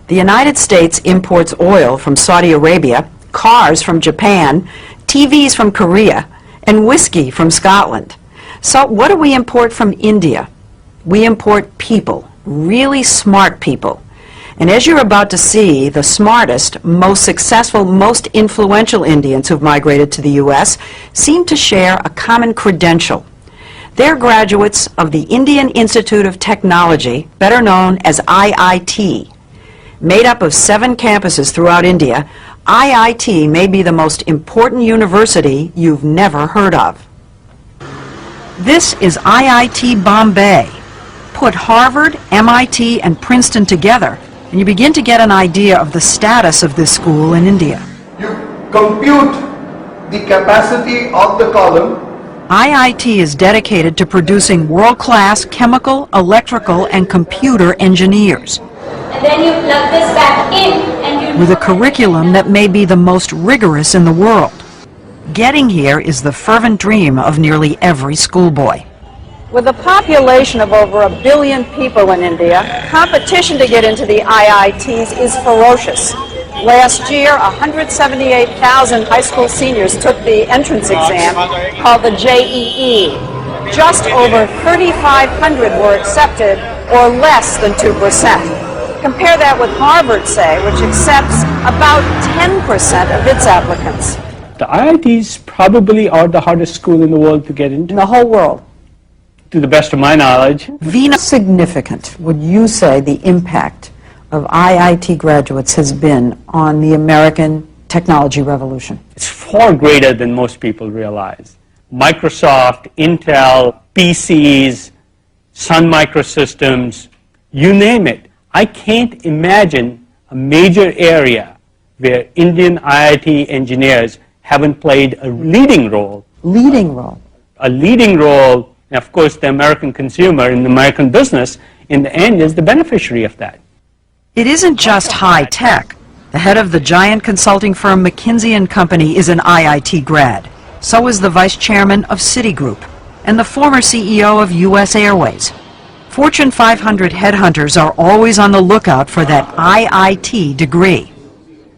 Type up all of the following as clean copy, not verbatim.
The United States imports oil from Saudi Arabia, cars from Japan, TVs from Korea, and whiskey from Scotland. So what do we import from India? We import people, really smart people. And as you're about to see, the smartest, most successful, most influential Indians who've migrated to the U.S. seem to share a common credential. They're graduates of the Indian Institute of Technology, better known as IIT. Made up of 7 campuses throughout India, IIT may be the most important university you've never heard of. This is IIT Bombay. Put Harvard, MIT, and Princeton together, and you begin to get an idea of the status of this school in India. You compute the capacity of the column. IIT is dedicated to producing world-class chemical, electrical, and computer engineers. And then you plug this back in and you... With a curriculum that may be the most rigorous in the world. Getting here is the fervent dream of nearly every schoolboy. With a population of over 1 billion people in India, competition to get into the IITs is ferocious. Last year, 178,000 high school seniors took the entrance exam called the JEE. Just over 3,500 were accepted, or less than 2%. Compare that with Harvard, say, which accepts about 10% of its applicants. The IITs probably are the hardest school in the world to get into. In the whole world. To the best of my knowledge. Veena, significant would you say the impact of IIT graduates has been on the American technology revolution? It's far greater than most people realize. Microsoft, Intel, PCs, Sun Microsystems, you name it. I can't imagine a major area where Indian IIT engineers haven't played a leading role. Leading role. A leading role, and of course the American consumer and the American business in the end is the beneficiary of that. It isn't just high tech. The head of the giant consulting firm McKinsey & Company is an IIT grad. So is the vice chairman of Citigroup and the former CEO of US Airways. Fortune 500 headhunters are always on the lookout for that IIT degree.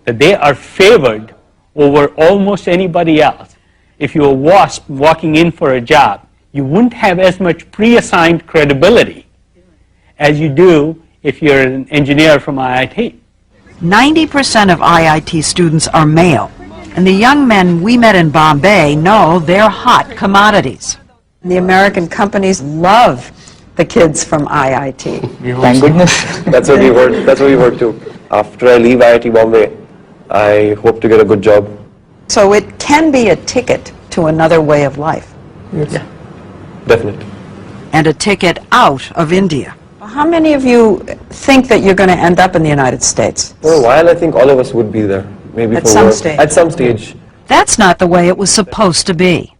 That they are favored over almost anybody else. If you're a WASP walking in for a job, you wouldn't have as much pre-assigned credibility as you do if you're an engineer from IIT. 90% of IIT students are male, and the young men we met in Bombay know they're hot commodities. The American companies love the kids from IIT. Thank goodness. That's what we work too. After I leave IIT Bombay, I hope to get a good job. So it can be a ticket to another way of life. Yes. Yeah, definitely. And a ticket out of India. How many of you think that you're going to end up in the United States? For a while, I think all of us would be there. Maybe at for some work. stage. At some stage. That's not the way it was supposed to be.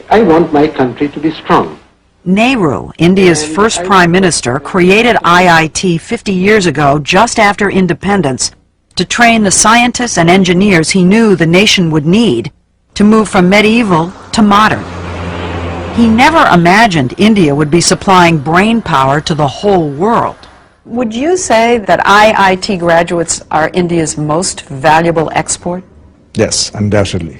I want my country to be strong. Nehru, India's first prime minister, created IIT 50 years ago, just after independence, to train the scientists and engineers he knew the nation would need to move from medieval to modern. He never imagined India would be supplying brain power to the whole world. Would you say that IIT graduates are India's most valuable export? Yes, undoubtedly.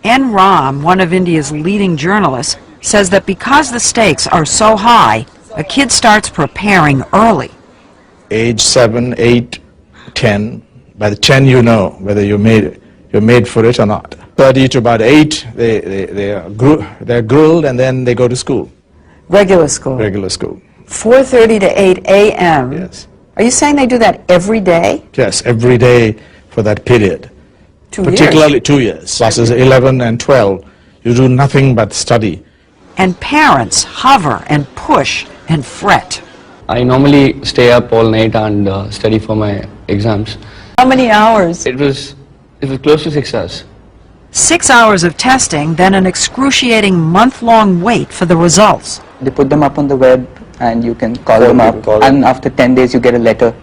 N. Ram, one of India's leading journalists, says that because the stakes are so high, a kid starts preparing early. Age 7, 8, 10. By the 10 you know whether you're made for it or not. 30 to about 8, they're grilled and then they go to school. Regular school? Regular school. 4:30 to 8 a.m.? Yes. Are you saying they do that every day? Yes, every day for that period. 2 years? Particularly 2 years. Classes 11 and 12. You do nothing but study. And parents hover and push and fret. I normally stay up all night and study for my exams. How many hours? It was close to 6 hours. 6 hours of testing, then an excruciating month-long wait for the results. They put them up on the web and you can call them up, and after 10 days you get a letter.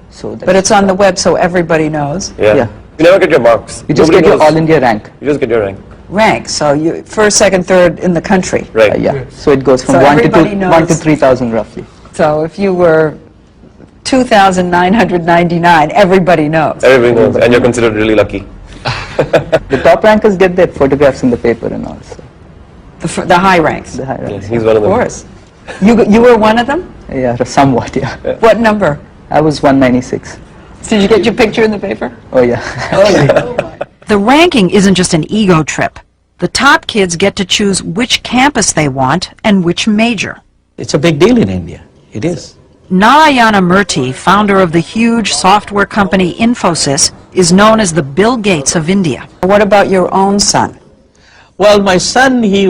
So but it's on the web so everybody knows. Yeah. You never get your marks. You just get your All India rank. You just get your rank. Rank, so you first, second, third in the country. Right. Yeah. So it goes from So 1 everybody to 3,000 knows. roughly. So if you were 2,999. Everybody knows. Everybody knows, and you're considered really lucky. The top rankers get their photographs in the paper and all. So The high ranks. the high Yeah, ranks. he's one of Of them. course. You were one of them? Yeah, somewhat. Yeah. What number? I was 196. Did you get your picture in the paper? Oh yeah. The ranking isn't just an ego trip. The top kids get to choose which campus they want and which major. It's a big deal in India. It is. Narayana Murthy, founder of the huge software company Infosys, is known as the Bill Gates of India. What about your own son? Well, my son, he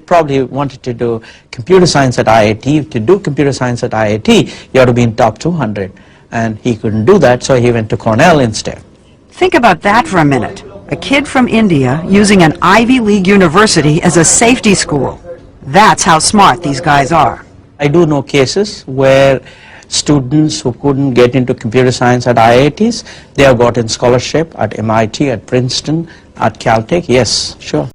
probably wanted to do computer science at IIT. To do computer science at IIT, you have to be in top 200. And he couldn't do that, so he went to Cornell instead. Think about that for a minute. A kid from India using an Ivy League university as a safety school. That's how smart these guys are. I do know cases where students who couldn't get into computer science at IITs, they have gotten scholarship at MIT, at Princeton, at Caltech. Yes, sure.